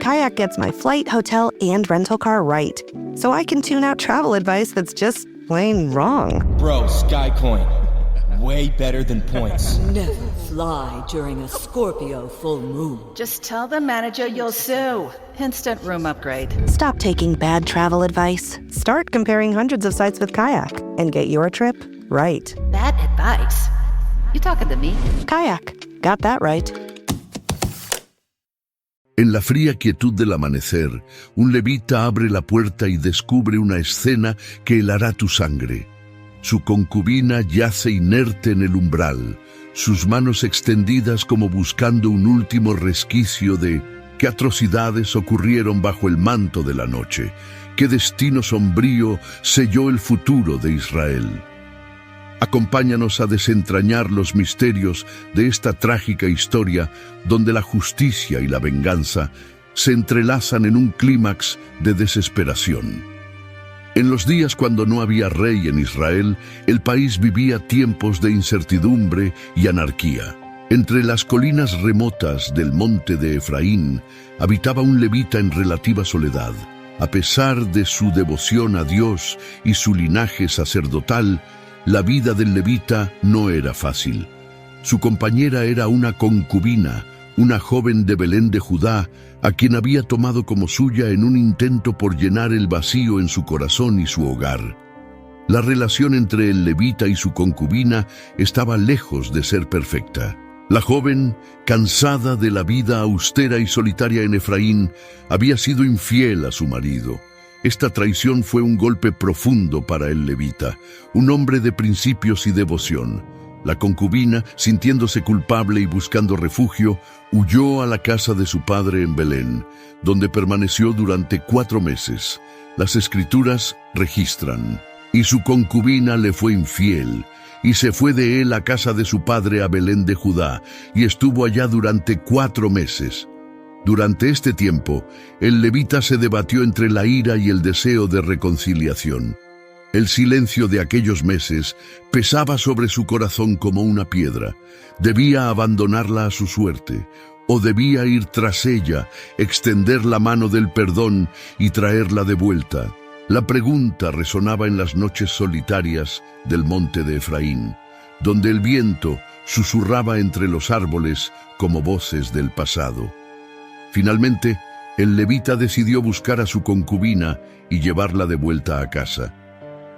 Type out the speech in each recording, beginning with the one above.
Kayak gets my flight, hotel, and rental car right, so I can tune out travel advice that's just plain wrong. Bro, SkyCoin. Way better than points. Never fly during a Scorpio full moon. Just tell the manager you'll sue. Instant room upgrade. Stop taking bad travel advice. Start comparing hundreds of sites with Kayak and get your trip right. Bad advice? You talking to me? Kayak. Got that right. En la fría quietud del amanecer, un levita abre la puerta y descubre una escena que helará tu sangre. Su concubina yace inerte en el umbral, sus manos extendidas como buscando un último resquicio de qué atrocidades ocurrieron bajo el manto de la noche, qué destino sombrío selló el futuro de Israel. Acompáñanos a desentrañar los misterios de esta trágica historia donde la justicia y la venganza se entrelazan en un clímax de desesperación. En los días cuando no había rey en Israel, el país vivía tiempos de incertidumbre y anarquía. Entre las colinas remotas del monte de Efraín habitaba un levita en relativa soledad. A pesar de su devoción a Dios y su linaje sacerdotal, la vida del levita no era fácil. Su compañera era una concubina, una joven de Belén de Judá, a quien había tomado como suya en un intento por llenar el vacío en su corazón y su hogar. La relación entre el levita y su concubina estaba lejos de ser perfecta. La joven, cansada de la vida austera y solitaria en Efraín, había sido infiel a su marido. Esta traición fue un golpe profundo para el levita, un hombre de principios y devoción. La concubina, sintiéndose culpable y buscando refugio, huyó a la casa de su padre en Belén, donde permaneció durante 4 meses. Las Escrituras registran: y su concubina le fue infiel, y se fue de él a casa de su padre a Belén de Judá, y estuvo allá durante 4 meses. Durante este tiempo, el levita se debatió entre la ira y el deseo de reconciliación. El silencio de aquellos meses pesaba sobre su corazón como una piedra. Debía abandonarla a su suerte, o debía ir tras ella, extender la mano del perdón y traerla de vuelta. La pregunta resonaba en las noches solitarias del monte de Efraín, donde el viento susurraba entre los árboles como voces del pasado. Finalmente, el levita decidió buscar a su concubina y llevarla de vuelta a casa.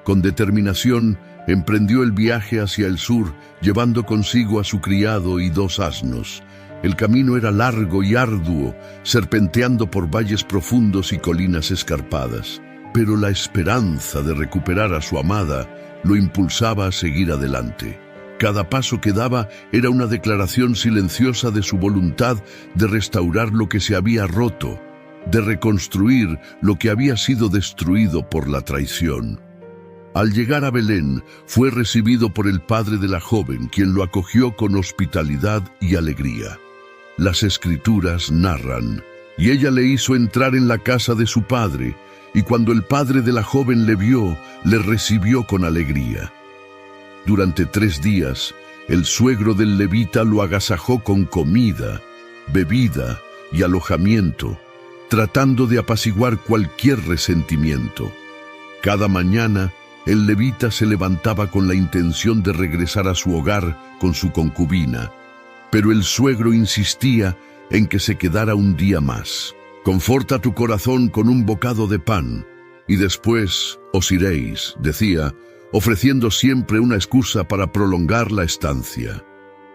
Con determinación, emprendió el viaje hacia el sur, llevando consigo a su criado y 2 asnos. El camino era largo y arduo, serpenteando por valles profundos y colinas escarpadas. Pero la esperanza de recuperar a su amada lo impulsaba a seguir adelante. Cada paso que daba era una declaración silenciosa de su voluntad de restaurar lo que se había roto, de reconstruir lo que había sido destruido por la traición. Al llegar a Belén, fue recibido por el padre de la joven, quien lo acogió con hospitalidad y alegría. Las Escrituras narran: y ella le hizo entrar en la casa de su padre, y cuando el padre de la joven le vio, le recibió con alegría. Durante 3 días, el suegro del levita lo agasajó con comida, bebida y alojamiento, tratando de apaciguar cualquier resentimiento. Cada mañana, el levita se levantaba con la intención de regresar a su hogar con su concubina, pero el suegro insistía en que se quedara un día más. «Conforta tu corazón con un bocado de pan, y después os iréis», decía, ofreciendo siempre una excusa para prolongar la estancia.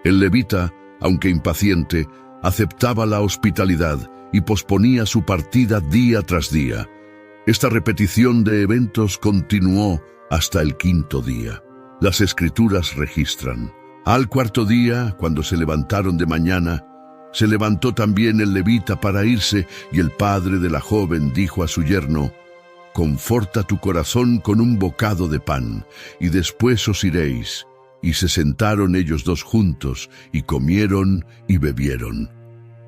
El levita, aunque impaciente, aceptaba la hospitalidad y posponía su partida día tras día. Esta repetición de eventos continuó hasta el 5.º día. Las Escrituras registran: al 4.º día, cuando se levantaron de mañana, se levantó también el levita para irse, y el padre de la joven dijo a su yerno: «Conforta tu corazón con un bocado de pan, y después os iréis». Y se sentaron ellos 2 juntos, y comieron y bebieron.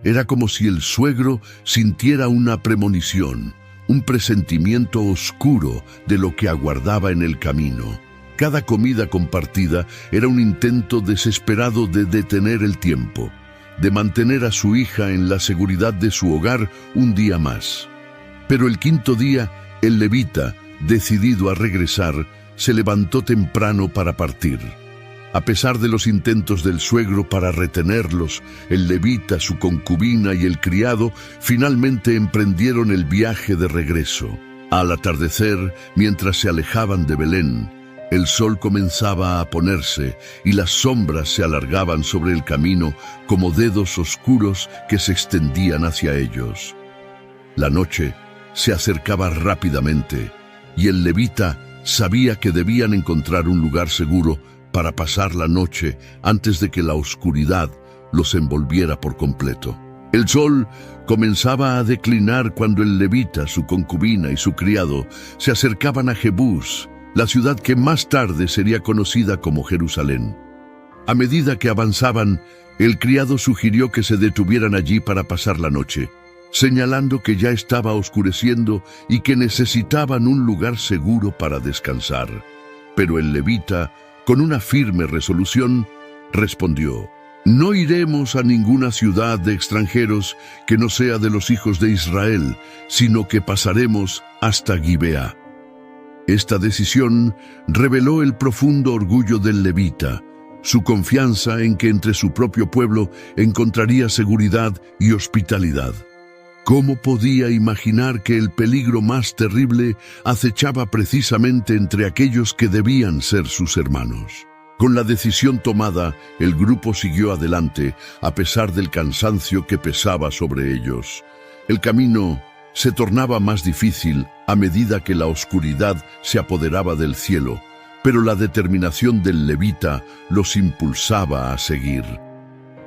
Era como si el suegro sintiera una premonición, un presentimiento oscuro de lo que aguardaba en el camino. Cada comida compartida era un intento desesperado de detener el tiempo. de mantener a su hija en la seguridad de su hogar un día más. Pero el quinto día, el levita, decidido a regresar, se levantó temprano para partir. A pesar de los intentos del suegro para retenerlos, el levita, su concubina y el criado finalmente emprendieron el viaje de regreso. Al atardecer, mientras se alejaban de Belén, el sol comenzaba a ponerse y las sombras se alargaban sobre el camino como dedos oscuros que se extendían hacia ellos. La noche se acercaba rápidamente y el levita sabía que debían encontrar un lugar seguro para pasar la noche antes de que la oscuridad los envolviera por completo. El sol comenzaba a declinar cuando el levita, su concubina y su criado se acercaban a Jebús, la ciudad que más tarde sería conocida como Jerusalén. A medida que avanzaban, el criado sugirió que se detuvieran allí para pasar la noche, señalando que ya estaba oscureciendo y que necesitaban un lugar seguro para descansar. Pero el levita, con una firme resolución, respondió: «No iremos a ninguna ciudad de extranjeros que no sea de los hijos de Israel, sino que pasaremos hasta Gibea». Esta decisión reveló el profundo orgullo del levita, su confianza en que entre su propio pueblo encontraría seguridad y hospitalidad. ¿Cómo podía imaginar que el peligro más terrible acechaba precisamente entre aquellos que debían ser sus hermanos? Con la decisión tomada, el grupo siguió adelante, a pesar del cansancio que pesaba sobre ellos. El camino se tornaba más difícil a medida que la oscuridad se apoderaba del cielo, pero la determinación del levita los impulsaba a seguir.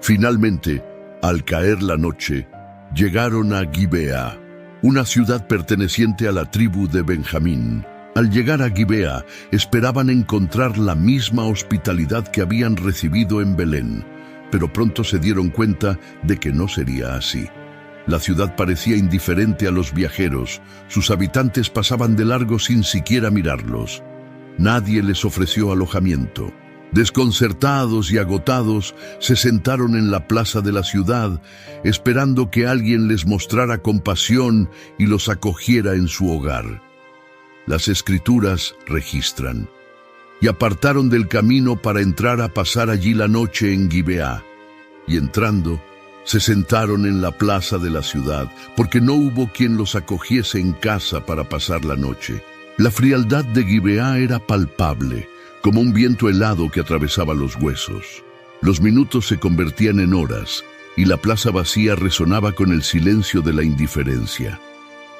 Finalmente, al caer la noche, llegaron a Gibea, una ciudad perteneciente a la tribu de Benjamín. Al llegar a Gibea, esperaban encontrar la misma hospitalidad que habían recibido en Belén, pero pronto se dieron cuenta de que no sería así. La ciudad parecía indiferente a los viajeros, sus habitantes pasaban de largo sin siquiera mirarlos. Nadie les ofreció alojamiento. Desconcertados y agotados, se sentaron en la plaza de la ciudad, esperando que alguien les mostrara compasión y los acogiera en su hogar. Las Escrituras registran: «Y apartaron del camino para entrar a pasar allí la noche en Gibea, y entrando, se sentaron en la plaza de la ciudad, porque no hubo quien los acogiese en casa para pasar la noche». La frialdad de Gibea era palpable, como un viento helado que atravesaba los huesos. Los minutos se convertían en horas, y la plaza vacía resonaba con el silencio de la indiferencia.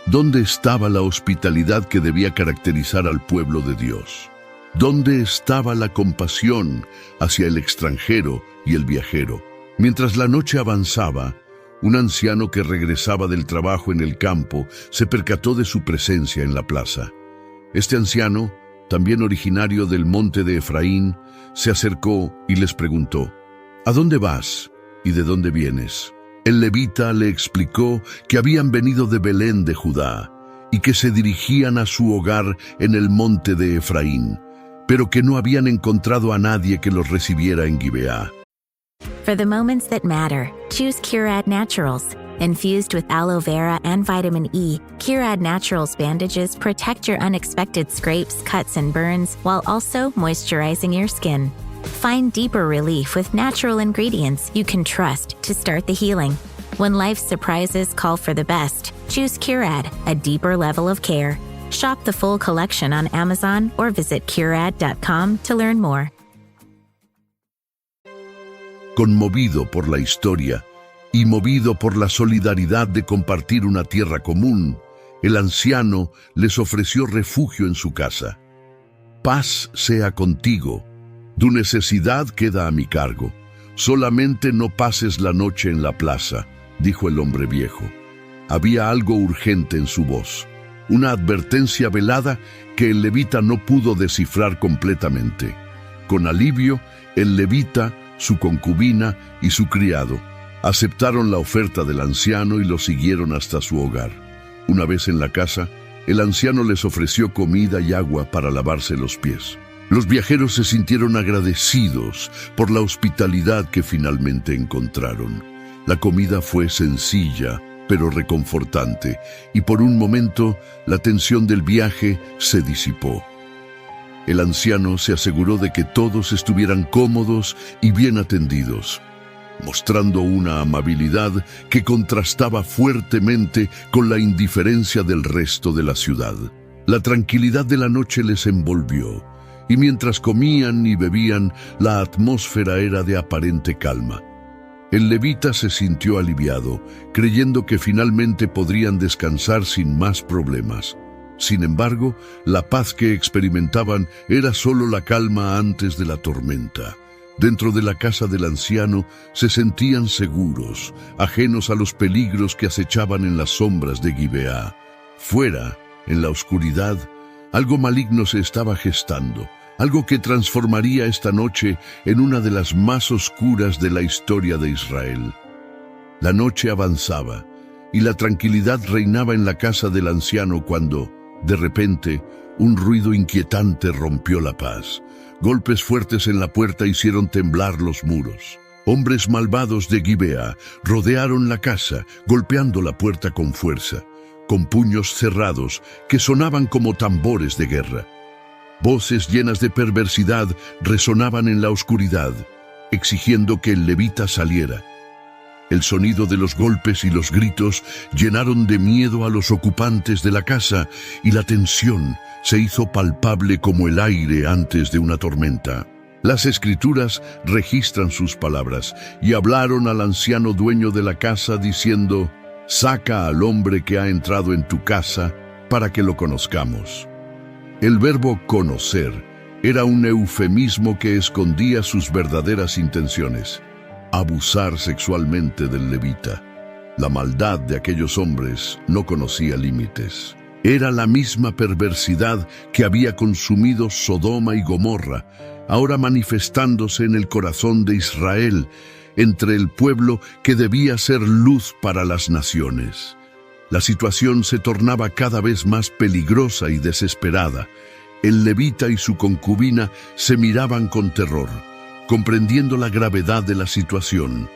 ¿Dónde estaba la hospitalidad que debía caracterizar al pueblo de Dios? ¿Dónde estaba la compasión hacia el extranjero y el viajero? Mientras la noche avanzaba, un anciano que regresaba del trabajo en el campo se percató de su presencia en la plaza. Este anciano, también originario del monte de Efraín, se acercó y les preguntó: «¿A dónde vas y de dónde vienes?». El levita le explicó que habían venido de Belén de Judá y que se dirigían a su hogar en el monte de Efraín, pero que no habían encontrado a nadie que los recibiera en Gibea. For the moments that matter, choose Curad Naturals. Infused with aloe vera and vitamin E, Curad Naturals bandages protect your unexpected scrapes, cuts, and burns while also moisturizing your skin. Find deeper relief with natural ingredients you can trust to start the healing. When life's surprises call for the best, choose Curad, a deeper level of care. Shop the full collection on Amazon or visit Curad.com to learn more. Conmovido por la historia y movido por la solidaridad de compartir una tierra común, el anciano les ofreció refugio en su casa. «Paz sea contigo. Tu necesidad queda a mi cargo. Solamente no pases la noche en la plaza», dijo el hombre viejo. Había algo urgente en su voz, una advertencia velada que el levita no pudo descifrar completamente. Con alivio, el levita, su concubina y su criado aceptaron la oferta del anciano y lo siguieron hasta su hogar. Una vez en la casa, el anciano les ofreció comida y agua para lavarse los pies. Los viajeros se sintieron agradecidos por la hospitalidad que finalmente encontraron. La comida fue sencilla, pero reconfortante, y por un momento la tensión del viaje se disipó. El anciano se aseguró de que todos estuvieran cómodos y bien atendidos, mostrando una amabilidad que contrastaba fuertemente con la indiferencia del resto de la ciudad. La tranquilidad de la noche les envolvió, y mientras comían y bebían, la atmósfera era de aparente calma. El levita se sintió aliviado, creyendo que finalmente podrían descansar sin más problemas. Sin embargo, la paz que experimentaban era solo la calma antes de la tormenta. Dentro de la casa del anciano se sentían seguros, ajenos a los peligros que acechaban en las sombras de Gibeá. Fuera, en la oscuridad, algo maligno se estaba gestando, algo que transformaría esta noche en una de las más oscuras de la historia de Israel. La noche avanzaba, y la tranquilidad reinaba en la casa del anciano cuando, de repente, un ruido inquietante rompió la paz. Golpes fuertes en la puerta hicieron temblar los muros. Hombres malvados de Gibeá rodearon la casa, golpeando la puerta con fuerza, con puños cerrados que sonaban como tambores de guerra. Voces llenas de perversidad resonaban en la oscuridad, exigiendo que el levita saliera. El sonido de los golpes y los gritos llenaron de miedo a los ocupantes de la casa, y la tensión se hizo palpable como el aire antes de una tormenta. Las Escrituras registran sus palabras, y hablaron al anciano dueño de la casa diciendo: «Saca al hombre que ha entrado en tu casa para que lo conozcamos». El verbo conocer era un eufemismo que escondía sus verdaderas intenciones: abusar sexualmente del levita. La maldad de aquellos hombres no conocía límites. Era la misma perversidad que había consumido Sodoma y Gomorra, ahora manifestándose en el corazón de Israel, entre el pueblo que debía ser luz para las naciones. La situación se tornaba cada vez más peligrosa y desesperada. El levita y su concubina se miraban con terror, comprendiendo la gravedad de la situación.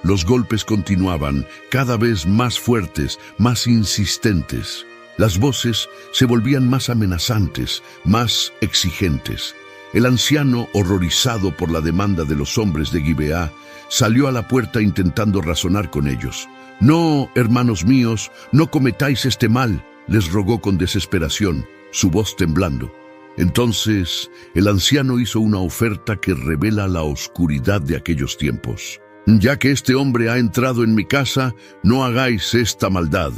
Los golpes continuaban, cada vez más fuertes, más insistentes. Las voces se volvían más amenazantes, más exigentes. El anciano, horrorizado por la demanda de los hombres de Gibeá, salió a la puerta intentando razonar con ellos. «No, hermanos míos, no cometáis este mal», les rogó con desesperación, su voz temblando. Entonces, el anciano hizo una oferta que revela la oscuridad de aquellos tiempos. «Ya que este hombre ha entrado en mi casa, no hagáis esta maldad.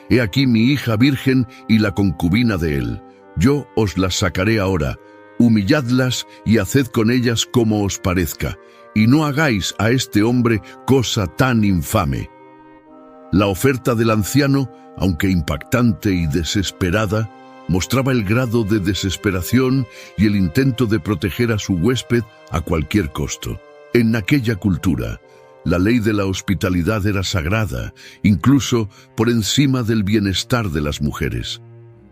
He aquí mi hija virgen y la concubina de él. Yo os las sacaré ahora. Humilladlas y haced con ellas como os parezca, y no hagáis a este hombre cosa tan infame». La oferta del anciano, aunque impactante y desesperada, mostraba el grado de desesperación y el intento de proteger a su huésped a cualquier costo. En aquella cultura, la ley de la hospitalidad era sagrada, incluso por encima del bienestar de las mujeres.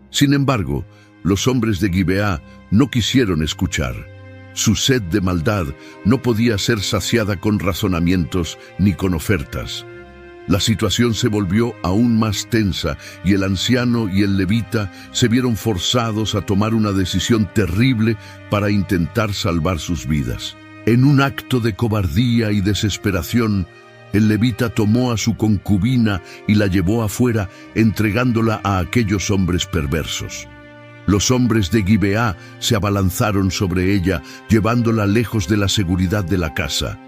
Sin embargo, los hombres de Gibeá no quisieron escuchar. Su sed de maldad no podía ser saciada con razonamientos ni con ofertas. La situación se volvió aún más tensa y el anciano y el levita se vieron forzados a tomar una decisión terrible para intentar salvar sus vidas. En un acto de cobardía y desesperación, el levita tomó a su concubina y la llevó afuera, entregándola a aquellos hombres perversos. Los hombres de Gibeá se abalanzaron sobre ella, llevándola lejos de la seguridad de la casa.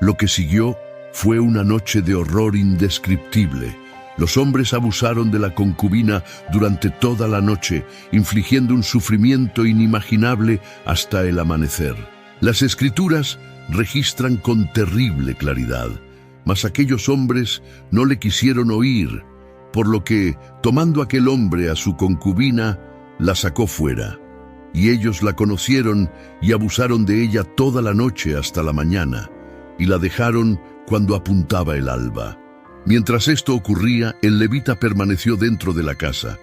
Lo que siguió fue una noche de horror indescriptible. Los hombres abusaron de la concubina durante toda la noche, infligiendo un sufrimiento inimaginable hasta el amanecer. Las Escrituras registran con terrible claridad, mas aquellos hombres no le quisieron oír, por lo que, tomando aquel hombre a su concubina, la sacó fuera. Y ellos la conocieron y abusaron de ella toda la noche hasta la mañana, y la dejaron cuando apuntaba el alba. Mientras esto ocurría, el levita permaneció dentro de la casa.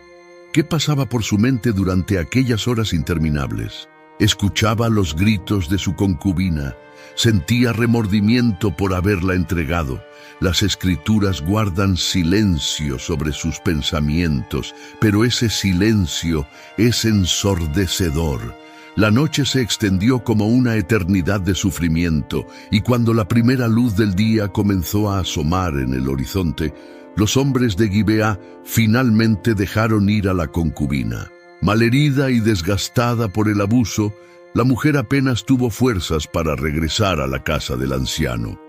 ¿Qué pasaba por su mente durante aquellas horas interminables? Escuchaba los gritos de su concubina, Sentía remordimiento por haberla entregado. Las escrituras guardan silencio sobre sus pensamientos, pero ese silencio es ensordecedor. La noche se extendió como una eternidad de sufrimiento, y cuando la primera luz del día comenzó a asomar en el horizonte, los hombres de Gibeá finalmente dejaron ir a la concubina. Malherida y desgastada por el abuso, la mujer apenas tuvo fuerzas para regresar a la casa del anciano.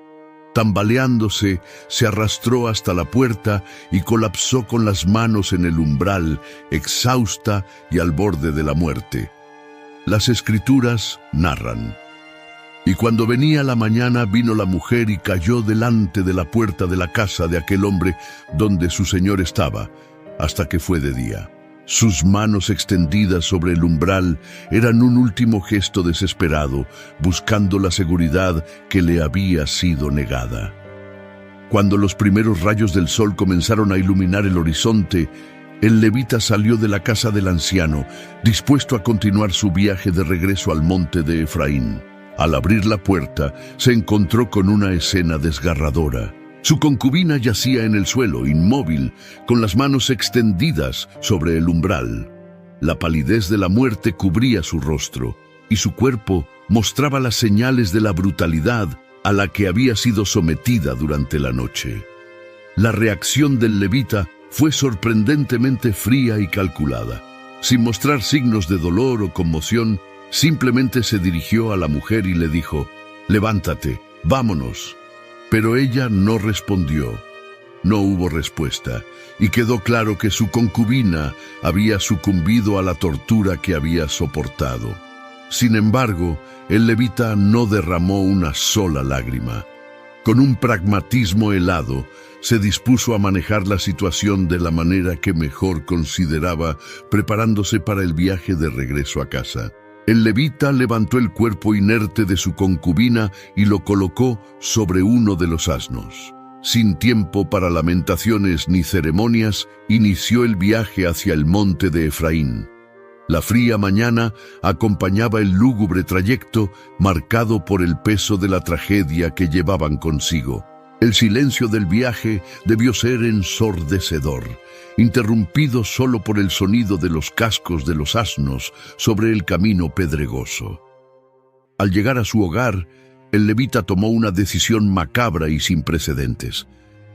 Tambaleándose, se arrastró hasta la puerta y colapsó con las manos en el umbral, exhausta y al borde de la muerte. Las escrituras narran: y cuando venía la mañana vino la mujer y cayó delante de la puerta de la casa de aquel hombre donde su señor estaba, hasta que fue de día. Sus manos extendidas sobre el umbral eran un último gesto desesperado, buscando la seguridad que le había sido negada. Cuando los primeros rayos del sol comenzaron a iluminar el horizonte, el levita salió de la casa del anciano, dispuesto a continuar su viaje de regreso al monte de Efraín. Al abrir la puerta, se encontró con una escena desgarradora. Su concubina yacía en el suelo, inmóvil, con las manos extendidas sobre el umbral. La palidez de la muerte cubría su rostro, y su cuerpo mostraba las señales de la brutalidad a la que había sido sometida durante la noche. La reacción del levita fue sorprendentemente fría y calculada. Sin mostrar signos de dolor o conmoción, simplemente se dirigió a la mujer y le dijo: «Levántate, vámonos». Pero ella no respondió. No hubo respuesta, y quedó claro que su concubina había sucumbido a la tortura que había soportado. Sin embargo, el levita no derramó una sola lágrima. Con un pragmatismo helado, se dispuso a manejar la situación de la manera que mejor consideraba, preparándose para el viaje de regreso a casa. El levita levantó el cuerpo inerte de su concubina y lo colocó sobre uno de los asnos. Sin tiempo para lamentaciones ni ceremonias, inició el viaje hacia el monte de Efraín. La fría mañana acompañaba el lúgubre trayecto, marcado por el peso de la tragedia que llevaban consigo. El silencio del viaje debió ser ensordecedor, interrumpido solo por el sonido de los cascos de los asnos sobre el camino pedregoso. Al llegar a su hogar, el levita tomó una decisión macabra y sin precedentes.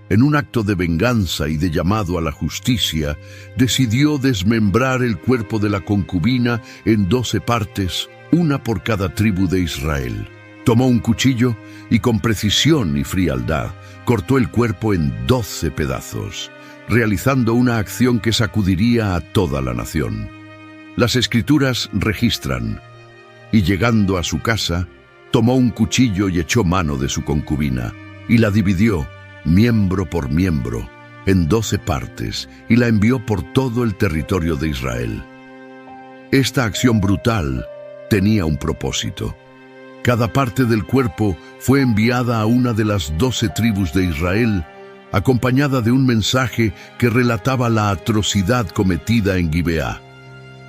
En un acto de venganza y de llamado a la justicia, decidió desmembrar el cuerpo de la concubina en 12 partes, una por cada tribu de Israel. Tomó un cuchillo y con precisión y frialdad cortó el cuerpo en 12 pedazos, realizando una acción que sacudiría a toda la nación. Las escrituras registran: y llegando a su casa, tomó un cuchillo y echó mano de su concubina, y la dividió, miembro por miembro, en 12 partes, y la envió por todo el territorio de Israel. Esta acción brutal tenía un propósito. Cada parte del cuerpo fue enviada a una de las 12 tribus de Israel, acompañada de un mensaje que relataba la atrocidad cometida en Gibeá.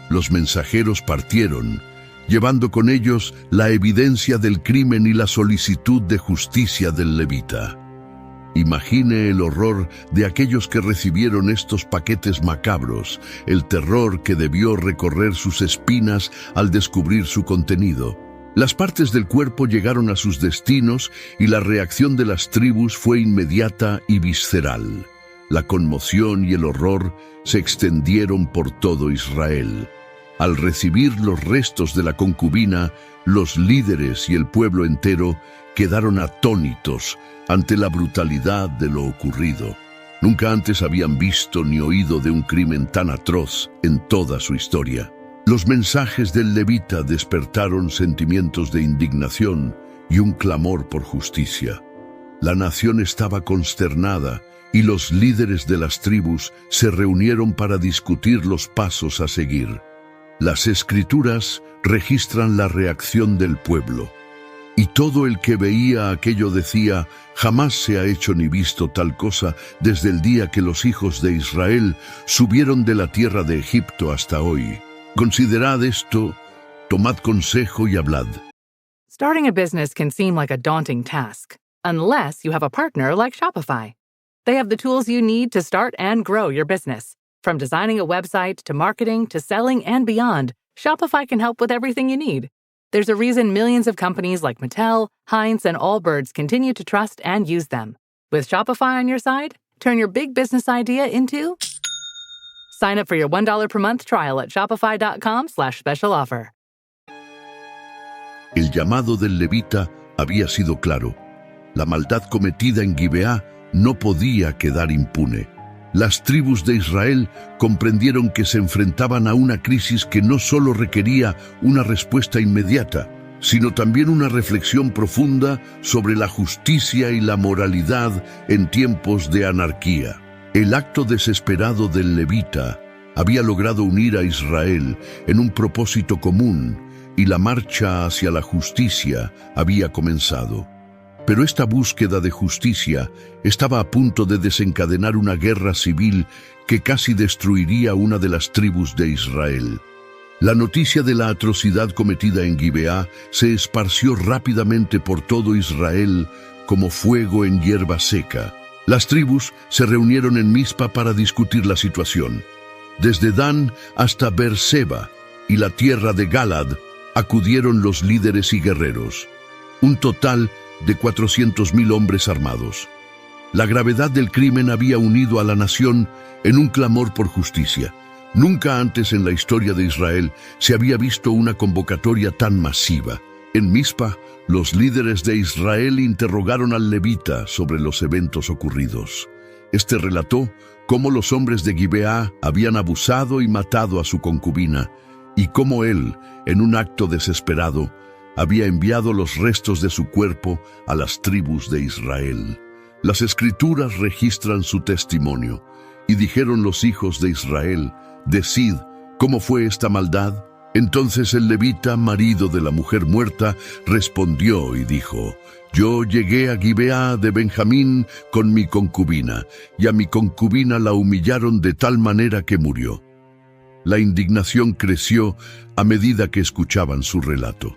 Los mensajeros partieron, llevando con ellos la evidencia del crimen y la solicitud de justicia del levita. Imagine el horror de aquellos que recibieron estos paquetes macabros, el terror que debió recorrer sus espinas al descubrir su contenido. Las partes del cuerpo llegaron a sus destinos y la reacción de las tribus fue inmediata y visceral. La conmoción y el horror se extendieron por todo Israel. Al recibir los restos de la concubina, los líderes y el pueblo entero quedaron atónitos ante la brutalidad de lo ocurrido. Nunca antes habían visto ni oído de un crimen tan atroz en toda su historia. Los mensajes del levita despertaron sentimientos de indignación y un clamor por justicia. La nación estaba consternada y los líderes de las tribus se reunieron para discutir los pasos a seguir. Las escrituras registran la reacción del pueblo. Y todo el que veía aquello decía: jamás se ha hecho ni visto tal cosa desde el día que los hijos de Israel subieron de la tierra de Egipto hasta hoy. Considerad esto, tomad consejo y hablad. Starting a business can seem like a daunting task, unless you have a partner like Shopify. They have the tools you need to start and grow your business. From designing a website to marketing to selling and beyond, Shopify can help with everything you need. There's a reason millions of companies like Mattel, Heinz, and Allbirds continue to trust and use them. With Shopify on your side, turn your big business idea into... Sign up for your $1 per month trial at shopify.com/special offer. El llamado del levita había sido claro. La maldad cometida en Gibeá no podía quedar impune. Las tribus de Israel comprendieron que se enfrentaban a una crisis que no solo requería una respuesta inmediata, sino también una reflexión profunda sobre la justicia y la moralidad en tiempos de anarquía. El acto desesperado del levita había logrado unir a Israel en un propósito común y la marcha hacia la justicia había comenzado. Pero esta búsqueda de justicia estaba a punto de desencadenar una guerra civil que casi destruiría una de las tribus de Israel. La noticia de la atrocidad cometida en Gibeá se esparció rápidamente por todo Israel como fuego en hierba seca. Las tribus se reunieron en Mizpa para discutir la situación. Desde Dan hasta Beerseba y la tierra de Galad acudieron los líderes y guerreros. Un total de 400,000 hombres armados. La gravedad del crimen había unido a la nación en un clamor por justicia. Nunca antes en la historia de Israel se había visto una convocatoria tan masiva. En Mizpa, los líderes de Israel interrogaron al levita sobre los eventos ocurridos. Este relató cómo los hombres de Gibeá habían abusado y matado a su concubina, y cómo él, en un acto desesperado, había enviado los restos de su cuerpo a las tribus de Israel. Las Escrituras registran su testimonio, y dijeron los hijos de Israel: «Decid, ¿cómo fue esta maldad?». Entonces el levita, marido de la mujer muerta, respondió y dijo: «Yo llegué a Gibeá de Benjamín con mi concubina, y a mi concubina la humillaron de tal manera que murió». La indignación creció a medida que escuchaban su relato.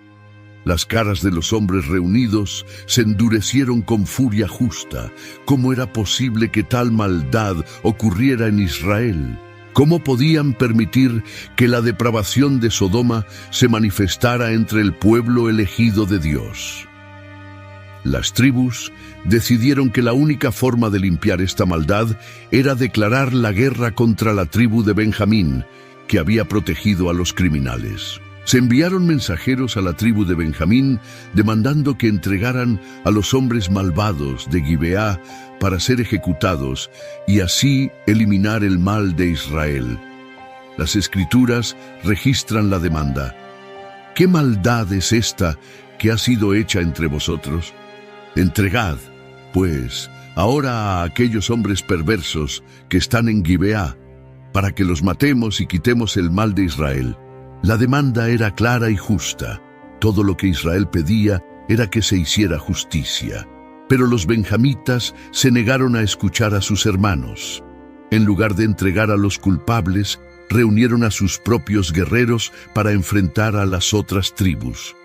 Las caras de los hombres reunidos se endurecieron con furia justa. ¿Cómo era posible que tal maldad ocurriera en Israel? ¿Cómo podían permitir que la depravación de Sodoma se manifestara entre el pueblo elegido de Dios? Las tribus decidieron que la única forma de limpiar esta maldad era declarar la guerra contra la tribu de Benjamín, que había protegido a los criminales. Se enviaron mensajeros a la tribu de Benjamín demandando que entregaran a los hombres malvados de Gibeá para ser ejecutados y así eliminar el mal de Israel. Las Escrituras registran la demanda. ¿Qué maldad es esta que ha sido hecha entre vosotros? Entregad, pues, ahora a aquellos hombres perversos que están en Gibeá, para que los matemos y quitemos el mal de Israel. La demanda era clara y justa. Todo lo que Israel pedía era que se hiciera justicia. Pero los benjamitas se negaron a escuchar a sus hermanos. En lugar de entregar a los culpables, reunieron a sus propios guerreros para enfrentar a las otras tribus.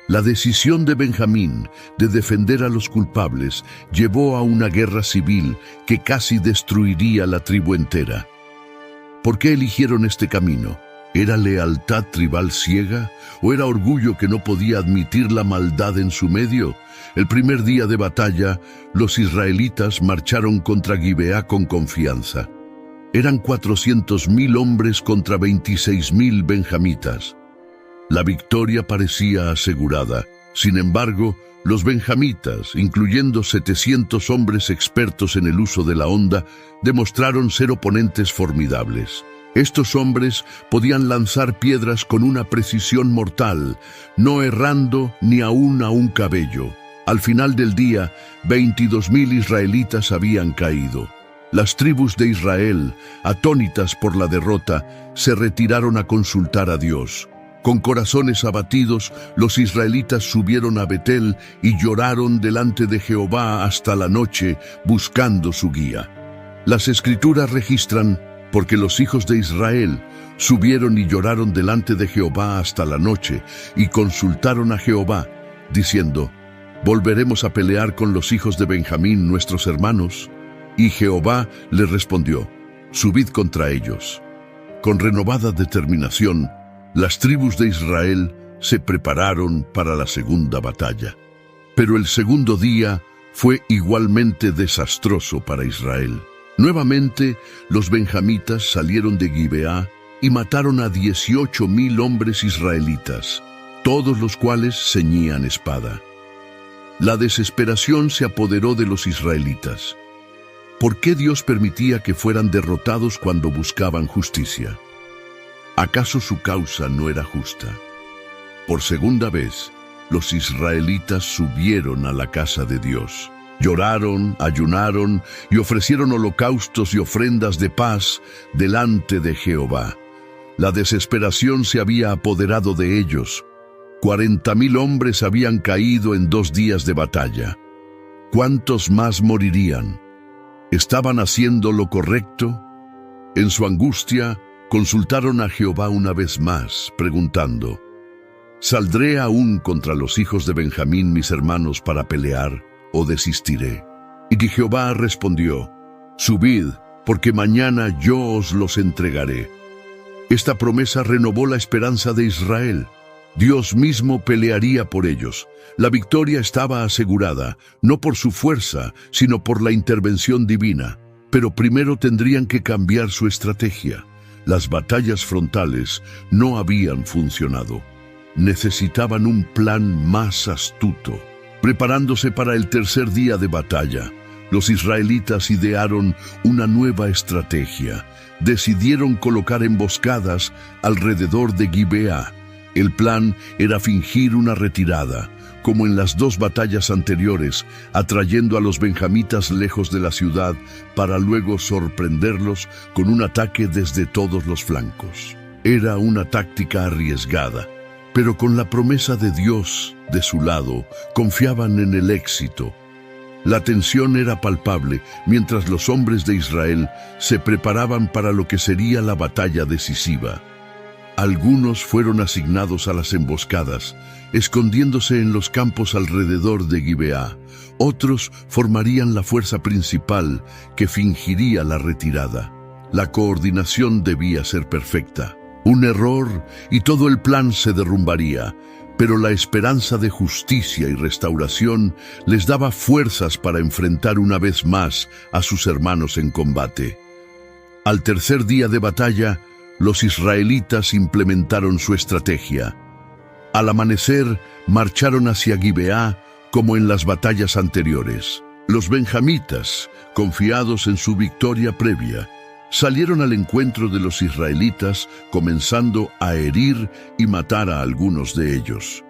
La decisión de Benjamín de defender a los culpables llevó a una guerra civil que casi destruiría la tribu entera. ¿Por qué eligieron este camino? ¿Era lealtad tribal ciega? ¿O era orgullo que no podía admitir la maldad en su medio? El primer día de batalla, los israelitas marcharon contra Gibeá con confianza. Eran 400,000 hombres contra 26,000 benjamitas. La victoria parecía asegurada. Sin embargo, los benjamitas, incluyendo 700 hombres expertos en el uso de la honda, demostraron ser oponentes formidables. Estos hombres podían lanzar piedras con una precisión mortal, no errando ni aún a un cabello. Al final del día, 22,000 israelitas habían caído. Las tribus de Israel, atónitas por la derrota, se retiraron a consultar a Dios. Con corazones abatidos, los israelitas subieron a Betel y lloraron delante de Jehová hasta la noche, buscando su guía. Las Escrituras registran: porque los hijos de Israel subieron y lloraron delante de Jehová hasta la noche, y consultaron a Jehová, diciendo: «¿Volveremos a pelear con los hijos de Benjamín, nuestros hermanos?» Y Jehová le respondió: «Subid contra ellos». Con renovada determinación, las tribus de Israel se prepararon para la segunda batalla. Pero el segundo día fue igualmente desastroso para Israel. Nuevamente, los benjamitas salieron de Gibeá y mataron a 18,000 hombres israelitas, todos los cuales ceñían espada. La desesperación se apoderó de los israelitas. ¿Por qué Dios permitía que fueran derrotados cuando buscaban justicia? ¿Acaso su causa no era justa? Por segunda vez, los israelitas subieron a la casa de Dios. Lloraron, ayunaron y ofrecieron holocaustos y ofrendas de paz delante de Jehová. La desesperación se había apoderado de ellos. 40,000 hombres habían caído en 2 días de batalla. ¿Cuántos más morirían? ¿Estaban haciendo lo correcto? En su angustia, consultaron a Jehová una vez más, preguntando: ¿Saldré aún contra los hijos de Benjamín, mis hermanos, para pelear, o desistiré? Y Jehová respondió: Subid, porque mañana yo os los entregaré. Esta promesa renovó la esperanza de Israel. Dios mismo pelearía por ellos. La victoria estaba asegurada, no por su fuerza, sino por la intervención divina. Pero primero tendrían que cambiar su estrategia. Las batallas frontales no habían funcionado. Necesitaban un plan más astuto. Preparándose para el tercer día de batalla, los israelitas idearon una nueva estrategia. Decidieron colocar emboscadas alrededor de Gibeá. El plan era fingir una retirada, como en las 2 batallas anteriores, atrayendo a los benjamitas lejos de la ciudad para luego sorprenderlos con un ataque desde todos los flancos. Era una táctica arriesgada, pero con la promesa de Dios de su lado, confiaban en el éxito. La tensión era palpable mientras los hombres de Israel se preparaban para lo que sería la batalla decisiva. Algunos fueron asignados a las emboscadas, escondiéndose en los campos alrededor de Gibeá. Otros formarían la fuerza principal que fingiría la retirada. La coordinación debía ser perfecta. Un error y todo el plan se derrumbaría, pero la esperanza de justicia y restauración les daba fuerzas para enfrentar una vez más a sus hermanos en combate. Al tercer día de batalla, los israelitas implementaron su estrategia. Al amanecer, marcharon hacia Gibeá como en las batallas anteriores. Los benjamitas, confiados en su victoria previa, salieron al encuentro de los israelitas, comenzando a herir y matar a algunos de ellos.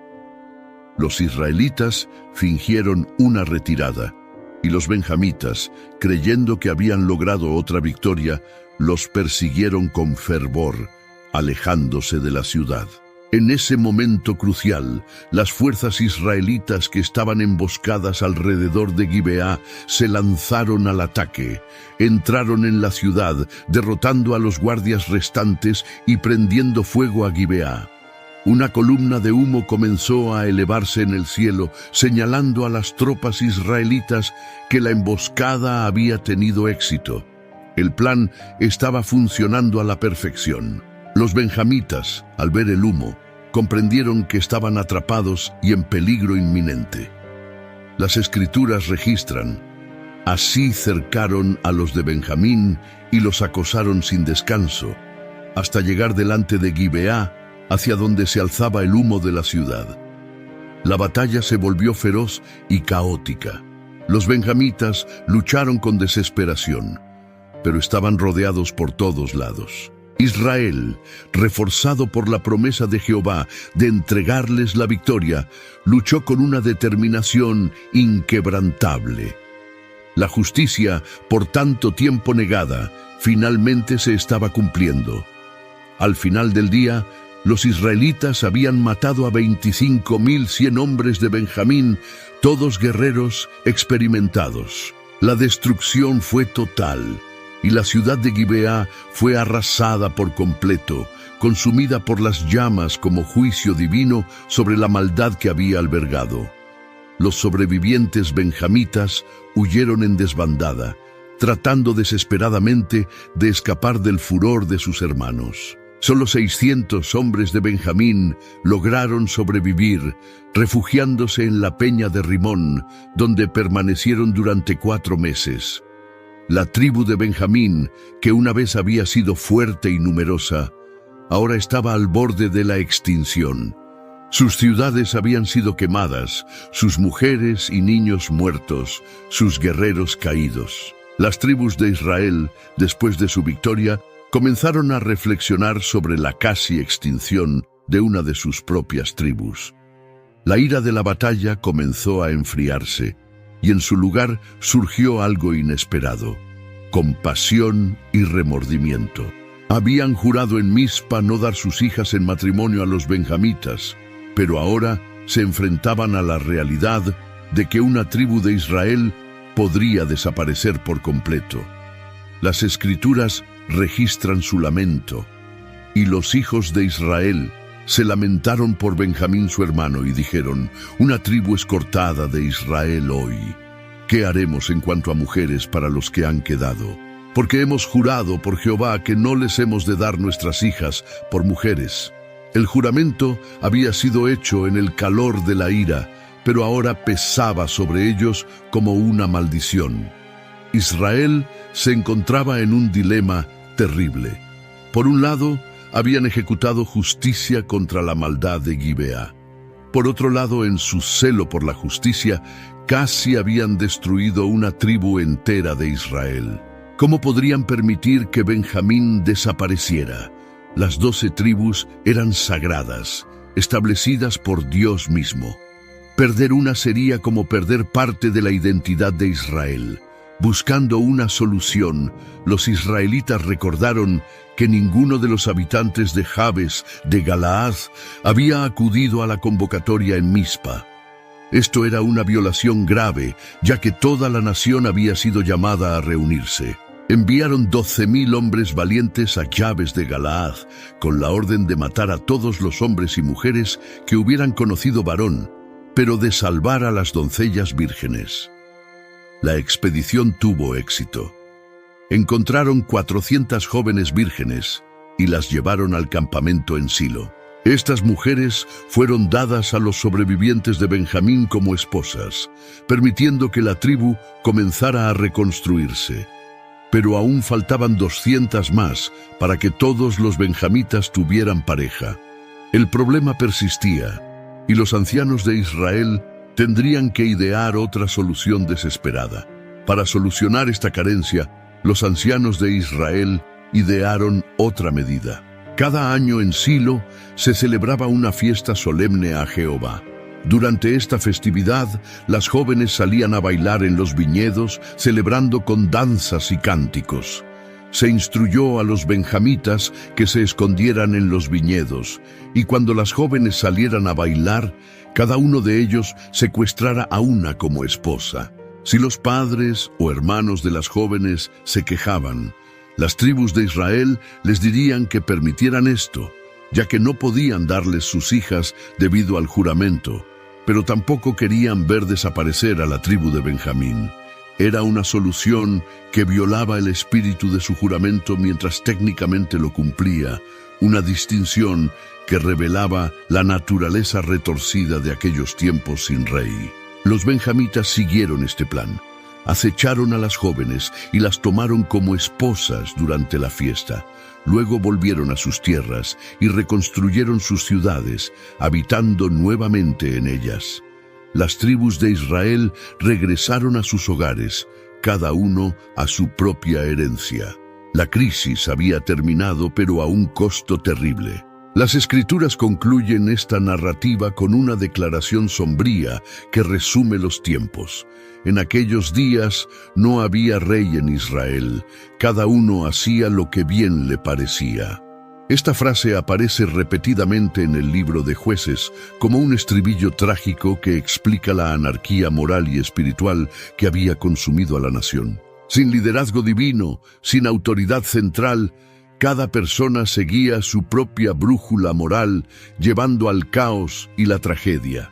Los israelitas fingieron una retirada, y los benjamitas, creyendo que habían logrado otra victoria, los persiguieron con fervor, alejándose de la ciudad. En ese momento crucial, las fuerzas israelitas que estaban emboscadas alrededor de Gibeá se lanzaron al ataque. Entraron en la ciudad, derrotando a los guardias restantes y prendiendo fuego a Gibeá. Una columna de humo comenzó a elevarse en el cielo, señalando a las tropas israelitas que la emboscada había tenido éxito. El plan estaba funcionando a la perfección. Los benjamitas, al ver el humo, comprendieron que estaban atrapados y en peligro inminente. Las escrituras registran: así cercaron a los de Benjamín y los acosaron sin descanso, hasta llegar delante de Gibeá, hacia donde se alzaba el humo de la ciudad. La batalla se volvió feroz y caótica. Los benjamitas lucharon con desesperación, pero estaban rodeados por todos lados. Israel, reforzado por la promesa de Jehová de entregarles la victoria, luchó con una determinación inquebrantable. La justicia, por tanto tiempo negada, finalmente se estaba cumpliendo. Al final del día, los israelitas habían matado a 25,100 hombres de Benjamín, todos guerreros experimentados. La destrucción fue total. y la ciudad de Gibeá fue arrasada por completo, consumida por las llamas como juicio divino sobre la maldad que había albergado. Los sobrevivientes benjamitas huyeron en desbandada, tratando desesperadamente de escapar del furor de sus hermanos. Solo 600 hombres de Benjamín lograron sobrevivir, refugiándose en la peña de Rimón, donde permanecieron durante 4 meses. La tribu de Benjamín, que una vez había sido fuerte y numerosa, ahora estaba al borde de la extinción. Sus ciudades habían sido quemadas, sus mujeres y niños muertos, sus guerreros caídos. Las tribus de Israel, después de su victoria, comenzaron a reflexionar sobre la casi extinción de una de sus propias tribus. La ira de la batalla comenzó a enfriarse, y en su lugar surgió algo inesperado: compasión y remordimiento. Habían jurado en Mizpa no dar sus hijas en matrimonio a los benjamitas, pero ahora se enfrentaban a la realidad de que una tribu de Israel podría desaparecer por completo. Las Escrituras registran su lamento, y los hijos de Israel se lamentaron por Benjamín su hermano y dijeron: una tribu es cortada de Israel hoy. ¿Qué haremos en cuanto a mujeres para los que han quedado? Porque hemos jurado por Jehová que no les hemos de dar nuestras hijas por mujeres. El juramento había sido hecho en el calor de la ira, pero ahora pesaba sobre ellos como una maldición. Israel se encontraba en un dilema terrible. Por un lado, habían ejecutado justicia contra la maldad de Gibeá. Por otro lado, en su celo por la justicia, casi habían destruido una tribu entera de Israel. ¿Cómo podrían permitir que Benjamín desapareciera? Las 12 tribus eran sagradas, establecidas por Dios mismo. Perder una sería como perder parte de la identidad de Israel. Buscando una solución, los israelitas recordaron que ninguno de los habitantes de Jabes de Galaad había acudido a la convocatoria en Mizpa. Esto era una violación grave, ya que toda la nación había sido llamada a reunirse. Enviaron 12,000 hombres valientes a Jabes de Galaad, con la orden de matar a todos los hombres y mujeres que hubieran conocido varón, pero de salvar a las doncellas vírgenes. La expedición tuvo éxito. Encontraron 400 jóvenes vírgenes y las llevaron al campamento en Silo. Estas mujeres fueron dadas a los sobrevivientes de Benjamín como esposas, permitiendo que la tribu comenzara a reconstruirse. Pero aún faltaban 200 más para que todos los benjamitas tuvieran pareja. El problema persistía, y los ancianos de Israel tendrían que idear otra solución desesperada. Para solucionar esta carencia, los ancianos de Israel idearon otra medida. Cada año en Silo se celebraba una fiesta solemne a Jehová. Durante esta festividad, las jóvenes salían a bailar en los viñedos, celebrando con danzas y cánticos. Se instruyó a los benjamitas que se escondieran en los viñedos, y cuando las jóvenes salieran a bailar, cada uno de ellos secuestrara a una como esposa. Si los padres o hermanos de las jóvenes se quejaban, las tribus de Israel les dirían que permitieran esto, ya que no podían darles sus hijas debido al juramento, pero tampoco querían ver desaparecer a la tribu de Benjamín. Era una solución que violaba el espíritu de su juramento mientras técnicamente lo cumplía, una distinción que revelaba la naturaleza retorcida de aquellos tiempos sin rey. Los benjamitas siguieron este plan. Acecharon a las jóvenes y las tomaron como esposas durante la fiesta. Luego volvieron a sus tierras y reconstruyeron sus ciudades, habitando nuevamente en ellas. Las tribus de Israel regresaron a sus hogares, cada uno a su propia herencia. La crisis había terminado, pero a un costo terrible. Las Escrituras concluyen esta narrativa con una declaración sombría que resume los tiempos. En aquellos días no había rey en Israel, cada uno hacía lo que bien le parecía. Esta frase aparece repetidamente en el libro de Jueces como un estribillo trágico que explica la anarquía moral y espiritual que había consumido a la nación. Sin liderazgo divino, sin autoridad central, cada persona seguía su propia brújula moral, llevando al caos y la tragedia.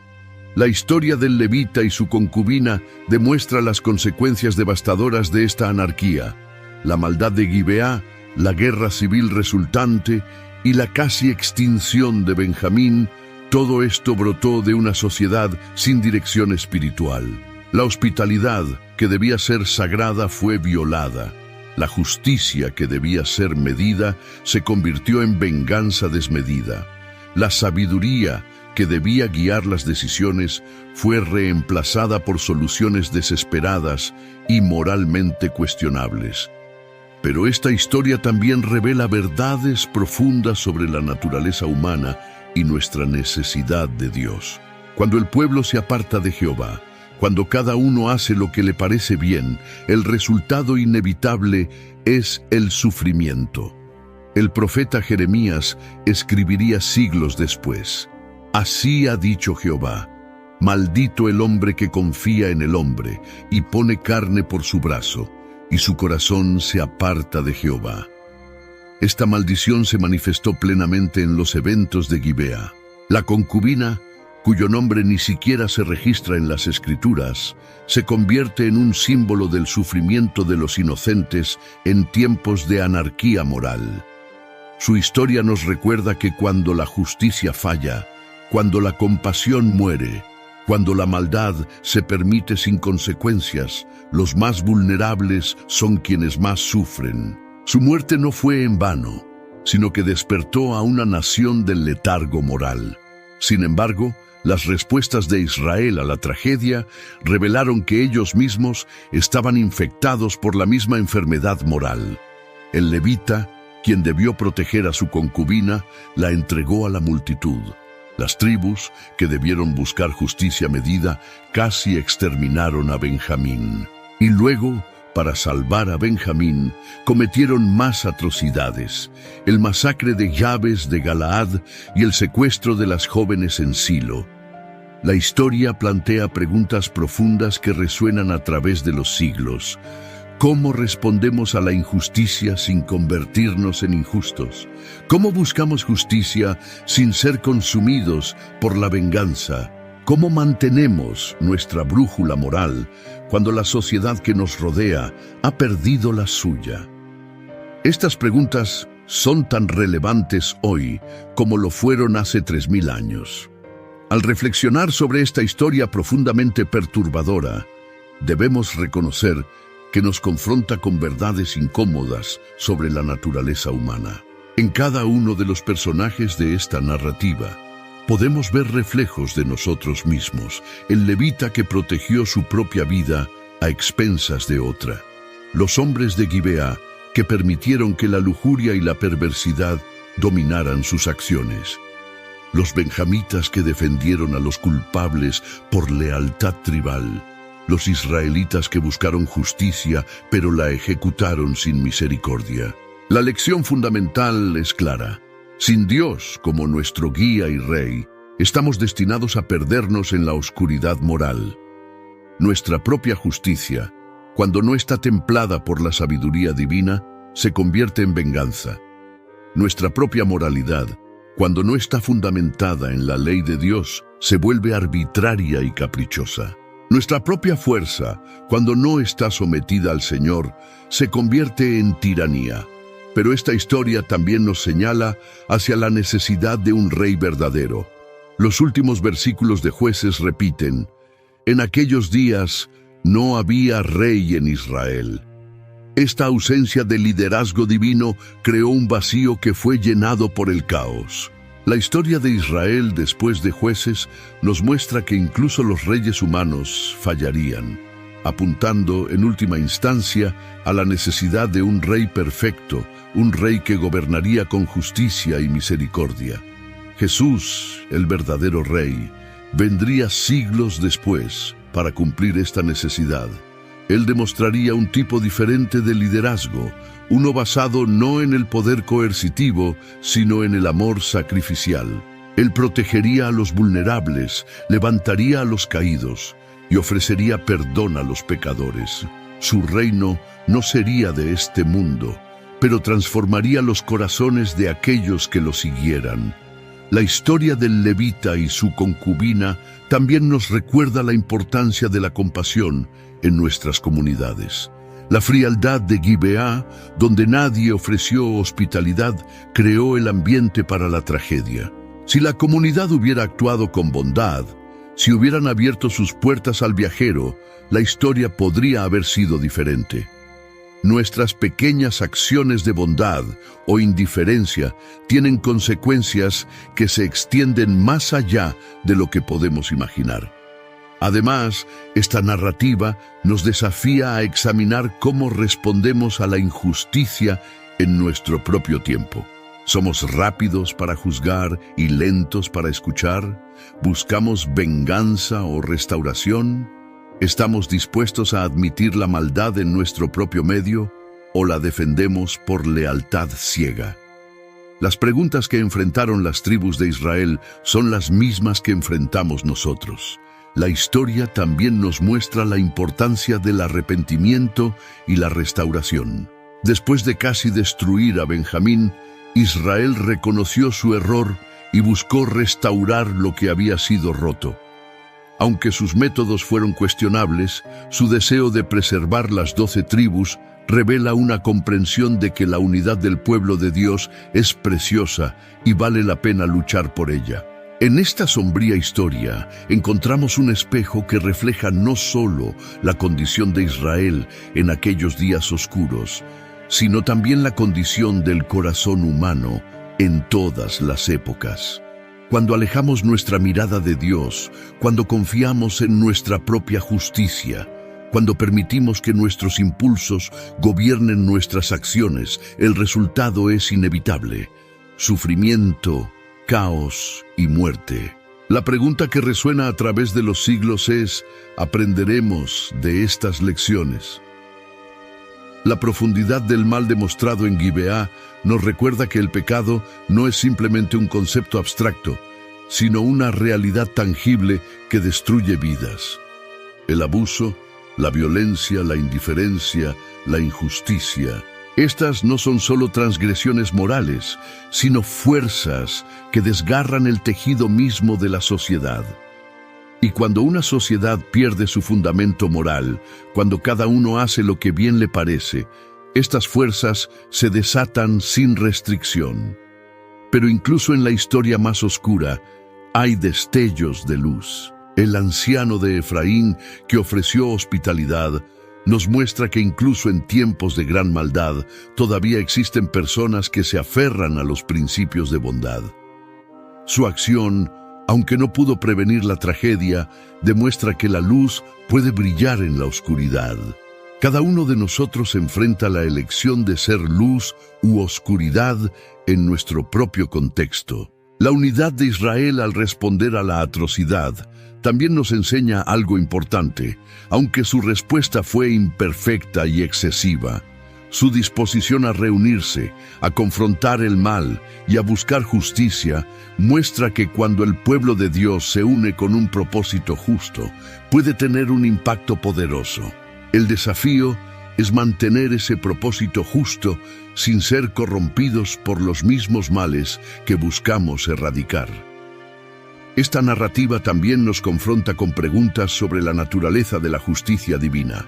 La historia del levita y su concubina demuestra las consecuencias devastadoras de esta anarquía. La maldad de Gibeá, la guerra civil resultante y la casi extinción de Benjamín, todo esto brotó de una sociedad sin dirección espiritual. La hospitalidad, que debía ser sagrada, fue violada. La justicia, que debía ser medida, se convirtió en venganza desmedida. La sabiduría, que debía guiar las decisiones, fue reemplazada por soluciones desesperadas y moralmente cuestionables. Pero esta historia también revela verdades profundas sobre la naturaleza humana y nuestra necesidad de Dios. Cuando el pueblo se aparta de Jehová, cuando cada uno hace lo que le parece bien, el resultado inevitable es el sufrimiento. El profeta Jeremías escribiría siglos después: Así ha dicho Jehová, maldito el hombre que confía en el hombre y pone carne por su brazo, y su corazón se aparta de Jehová. Esta maldición se manifestó plenamente en los eventos de Gibeá. La concubina, cuyo nombre ni siquiera se registra en las Escrituras, se convierte en un símbolo del sufrimiento de los inocentes en tiempos de anarquía moral. Su historia nos recuerda que cuando la justicia falla, cuando la compasión muere, cuando la maldad se permite sin consecuencias, los más vulnerables son quienes más sufren. Su muerte no fue en vano, sino que despertó a una nación del letargo moral. Sin embargo, las respuestas de Israel a la tragedia revelaron que ellos mismos estaban infectados por la misma enfermedad moral. El levita, quien debió proteger a su concubina, la entregó a la multitud. Las tribus, que debieron buscar justicia medida, casi exterminaron a Benjamín. Y luego, para salvar a Benjamín, cometieron más atrocidades: el masacre de Yabes de Galaad y el secuestro de las jóvenes en Silo. La historia plantea preguntas profundas que resuenan a través de los siglos. ¿Cómo respondemos a la injusticia sin convertirnos en injustos? ¿Cómo buscamos justicia sin ser consumidos por la venganza? ¿Cómo mantenemos nuestra brújula moral cuando la sociedad que nos rodea ha perdido la suya? Estas preguntas son tan relevantes hoy como lo fueron hace 3000 años. Al reflexionar sobre esta historia profundamente perturbadora, debemos reconocer que nos confronta con verdades incómodas sobre la naturaleza humana. En cada uno de los personajes de esta narrativa, podemos ver reflejos de nosotros mismos: el levita que protegió su propia vida a expensas de otra; los hombres de Gibeá que permitieron que la lujuria y la perversidad dominaran sus acciones; los benjamitas que defendieron a los culpables por lealtad tribal; los israelitas que buscaron justicia pero la ejecutaron sin misericordia. La lección fundamental es clara: sin Dios como nuestro guía y rey, estamos destinados a perdernos en la oscuridad moral. Nuestra propia justicia, cuando no está templada por la sabiduría divina, se convierte en venganza. Nuestra propia moralidad, cuando no está fundamentada en la ley de Dios, se vuelve arbitraria y caprichosa. Nuestra propia fuerza, cuando no está sometida al Señor, se convierte en tiranía. Pero esta historia también nos señala hacia la necesidad de un rey verdadero. Los últimos versículos de Jueces repiten: en aquellos días no había rey en Israel. Esta ausencia de liderazgo divino creó un vacío que fue llenado por el caos. La historia de Israel después de Jueces nos muestra que incluso los reyes humanos fallarían, apuntando en última instancia a la necesidad de un rey perfecto, un rey que gobernaría con justicia y misericordia. Jesús, el verdadero rey, vendría siglos después para cumplir esta necesidad. Él demostraría un tipo diferente de liderazgo, uno basado no en el poder coercitivo, sino en el amor sacrificial. Él protegería a los vulnerables, levantaría a los caídos y ofrecería perdón a los pecadores. Su reino no sería de este mundo, pero transformaría los corazones de aquellos que lo siguieran. La historia del levita y su concubina también nos recuerda la importancia de la compasión en nuestras comunidades. La frialdad de Gibeá, donde nadie ofreció hospitalidad, creó el ambiente para la tragedia. Si la comunidad hubiera actuado con bondad, si hubieran abierto sus puertas al viajero, la historia podría haber sido diferente. Nuestras pequeñas acciones de bondad o indiferencia tienen consecuencias que se extienden más allá de lo que podemos imaginar. Además, esta narrativa nos desafía a examinar cómo respondemos a la injusticia en nuestro propio tiempo. ¿Somos rápidos para juzgar y lentos para escuchar? ¿Buscamos venganza o restauración? ¿Estamos dispuestos a admitir la maldad en nuestro propio medio o la defendemos por lealtad ciega? Las preguntas que enfrentaron las tribus de Israel son las mismas que enfrentamos nosotros. La historia también nos muestra la importancia del arrepentimiento y la restauración. Después de casi destruir a Benjamín, Israel reconoció su error y buscó restaurar lo que había sido roto. Aunque sus métodos fueron cuestionables, su deseo de preservar las 12 tribus revela una comprensión de que la unidad del pueblo de Dios es preciosa y vale la pena luchar por ella. En esta sombría historia encontramos un espejo que refleja no solo la condición de Israel en aquellos días oscuros, sino también la condición del corazón humano en todas las épocas. Cuando alejamos nuestra mirada de Dios, cuando confiamos en nuestra propia justicia, cuando permitimos que nuestros impulsos gobiernen nuestras acciones, el resultado es inevitable: sufrimiento, caos y muerte. La pregunta que resuena a través de los siglos es: ¿aprenderemos de estas lecciones? La profundidad del mal demostrado en Gibeá nos recuerda que el pecado no es simplemente un concepto abstracto, sino una realidad tangible que destruye vidas. El abuso, la violencia, la indiferencia, la injusticia, estas no son solo transgresiones morales, sino fuerzas que desgarran el tejido mismo de la sociedad. Y cuando una sociedad pierde su fundamento moral, cuando cada uno hace lo que bien le parece, estas fuerzas se desatan sin restricción. Pero incluso en la historia más oscura, hay destellos de luz. El anciano de Efraín, que ofreció hospitalidad, nos muestra que incluso en tiempos de gran maldad, todavía existen personas que se aferran a los principios de bondad. Su acción, aunque no pudo prevenir la tragedia, demuestra que la luz puede brillar en la oscuridad. Cada uno de nosotros enfrenta la elección de ser luz u oscuridad en nuestro propio contexto. La unidad de Israel al responder a la atrocidad también nos enseña algo importante. Aunque su respuesta fue imperfecta y excesiva, su disposición a reunirse, a confrontar el mal y a buscar justicia muestra que cuando el pueblo de Dios se une con un propósito justo, puede tener un impacto poderoso. El desafío es mantener ese propósito justo sin ser corrompidos por los mismos males que buscamos erradicar. Esta narrativa también nos confronta con preguntas sobre la naturaleza de la justicia divina.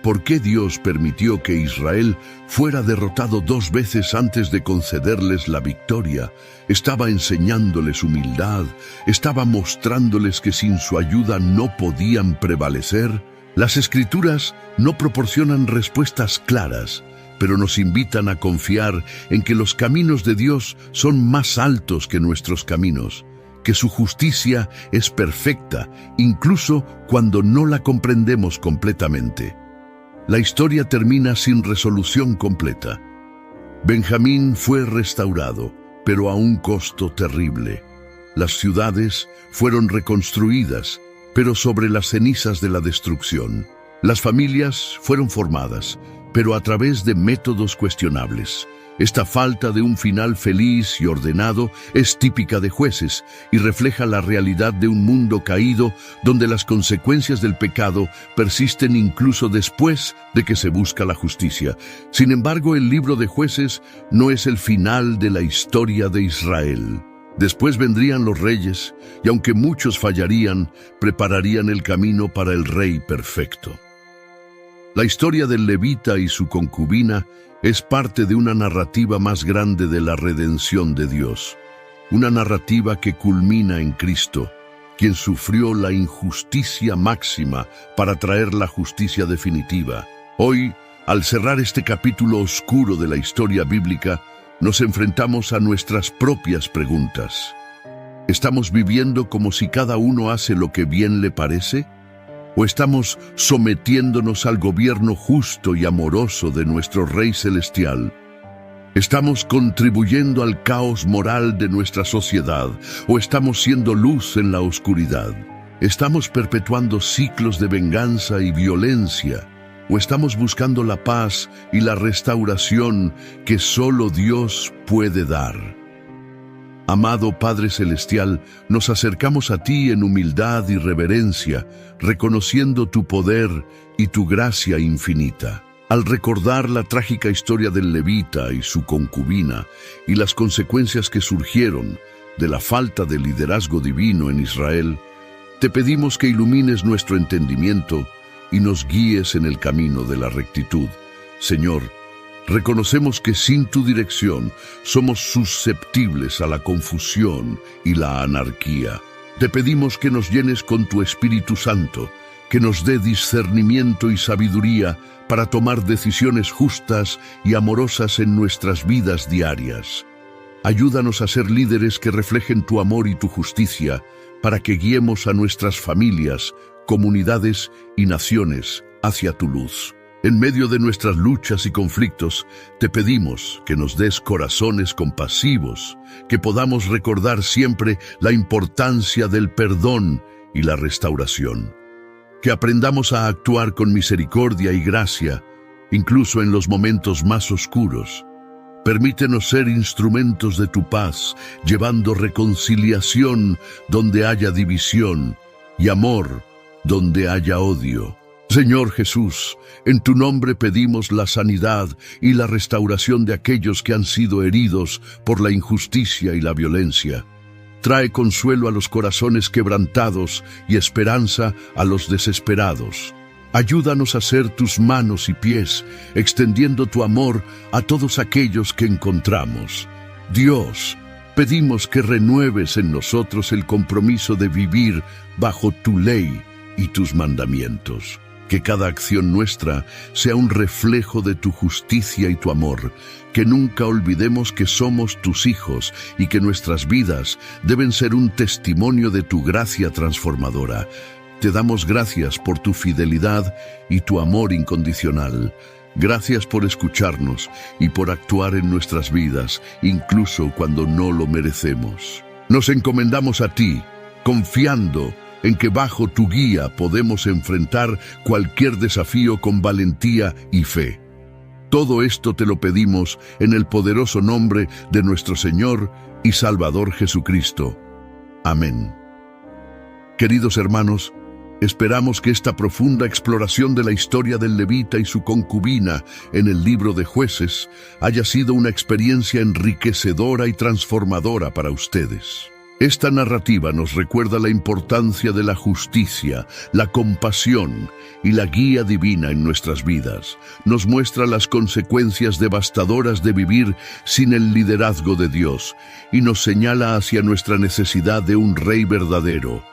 ¿Por qué Dios permitió que Israel fuera derrotado 2 veces antes de concederles la victoria? Estaba enseñándoles humildad, estaba mostrándoles que sin su ayuda no podían prevalecer. Las Escrituras no proporcionan respuestas claras, pero nos invitan a confiar en que los caminos de Dios son más altos que nuestros caminos, que su justicia es perfecta, incluso cuando no la comprendemos completamente. La historia termina sin resolución completa. Benjamín fue restaurado, pero a un costo terrible. Las ciudades fueron reconstruidas, pero sobre las cenizas de la destrucción. Las familias fueron formadas, pero a través de métodos cuestionables. Esta falta de un final feliz y ordenado es típica de Jueces y refleja la realidad de un mundo caído donde las consecuencias del pecado persisten incluso después de que se busca la justicia. Sin embargo, el libro de Jueces no es el final de la historia de Israel. Después vendrían los reyes, y aunque muchos fallarían, prepararían el camino para el rey perfecto. La historia del levita y su concubina es parte de una narrativa más grande de la redención de Dios. Una narrativa que culmina en Cristo, quien sufrió la injusticia máxima para traer la justicia definitiva. Hoy, al cerrar este capítulo oscuro de la historia bíblica, nos enfrentamos a nuestras propias preguntas. ¿Estamos viviendo como si cada uno hace lo que bien le parece? ¿O estamos sometiéndonos al gobierno justo y amoroso de nuestro Rey Celestial? ¿Estamos contribuyendo al caos moral de nuestra sociedad o estamos siendo luz en la oscuridad? ¿Estamos perpetuando ciclos de venganza y violencia o estamos buscando la paz y la restauración que solo Dios puede dar? Amado Padre Celestial, nos acercamos a ti en humildad y reverencia, reconociendo tu poder y tu gracia infinita. Al recordar la trágica historia del levita y su concubina y las consecuencias que surgieron de la falta de liderazgo divino en Israel, te pedimos que ilumines nuestro entendimiento y nos guíes en el camino de la rectitud. Señor, reconocemos que sin tu dirección somos susceptibles a la confusión y la anarquía. Te pedimos que nos llenes con tu Espíritu Santo, que nos dé discernimiento y sabiduría para tomar decisiones justas y amorosas en nuestras vidas diarias. Ayúdanos a ser líderes que reflejen tu amor y tu justicia, para que guiemos a nuestras familias, comunidades y naciones hacia tu luz. En medio de nuestras luchas y conflictos, te pedimos que nos des corazones compasivos, que podamos recordar siempre la importancia del perdón y la restauración. Que aprendamos a actuar con misericordia y gracia, incluso en los momentos más oscuros. Permítenos ser instrumentos de tu paz, llevando reconciliación donde haya división y amor donde haya odio. Señor Jesús, en tu nombre pedimos la sanidad y la restauración de aquellos que han sido heridos por la injusticia y la violencia. Trae consuelo a los corazones quebrantados y esperanza a los desesperados. Ayúdanos a ser tus manos y pies, extendiendo tu amor a todos aquellos que encontramos. Dios, pedimos que renueves en nosotros el compromiso de vivir bajo tu ley y tus mandamientos. Que cada acción nuestra sea un reflejo de tu justicia y tu amor, que nunca olvidemos que somos tus hijos y que nuestras vidas deben ser un testimonio de tu gracia transformadora. Te damos gracias por tu fidelidad y tu amor incondicional. Gracias por escucharnos y por actuar en nuestras vidas, incluso cuando no lo merecemos. Nos encomendamos a ti, confiando en que bajo tu guía podemos enfrentar cualquier desafío con valentía y fe. Todo esto te lo pedimos en el poderoso nombre de nuestro Señor y Salvador Jesucristo. Amén. Queridos hermanos, esperamos que esta profunda exploración de la historia del levita y su concubina en el libro de Jueces haya sido una experiencia enriquecedora y transformadora para ustedes. Esta narrativa nos recuerda la importancia de la justicia, la compasión y la guía divina en nuestras vidas. Nos muestra las consecuencias devastadoras de vivir sin el liderazgo de Dios y nos señala hacia nuestra necesidad de un rey verdadero.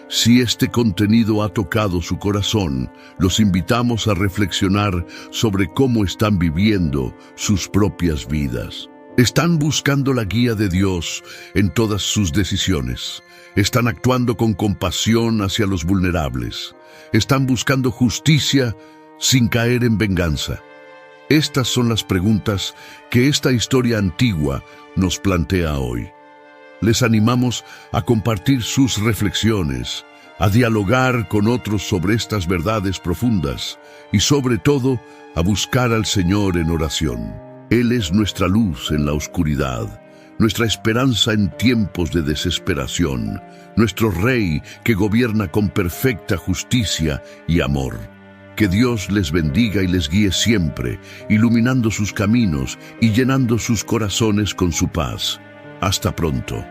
Si este contenido ha tocado su corazón, los invitamos a reflexionar sobre cómo están viviendo sus propias vidas. ¿Están buscando la guía de Dios en todas sus decisiones? ¿Están actuando con compasión hacia los vulnerables? ¿Están buscando justicia sin caer en venganza? Estas son las preguntas que esta historia antigua nos plantea hoy. Les animamos a compartir sus reflexiones, a dialogar con otros sobre estas verdades profundas y sobre todo a buscar al Señor en oración. Él es nuestra luz en la oscuridad, nuestra esperanza en tiempos de desesperación, nuestro Rey que gobierna con perfecta justicia y amor. Que Dios les bendiga y les guíe siempre, iluminando sus caminos y llenando sus corazones con su paz. Hasta pronto.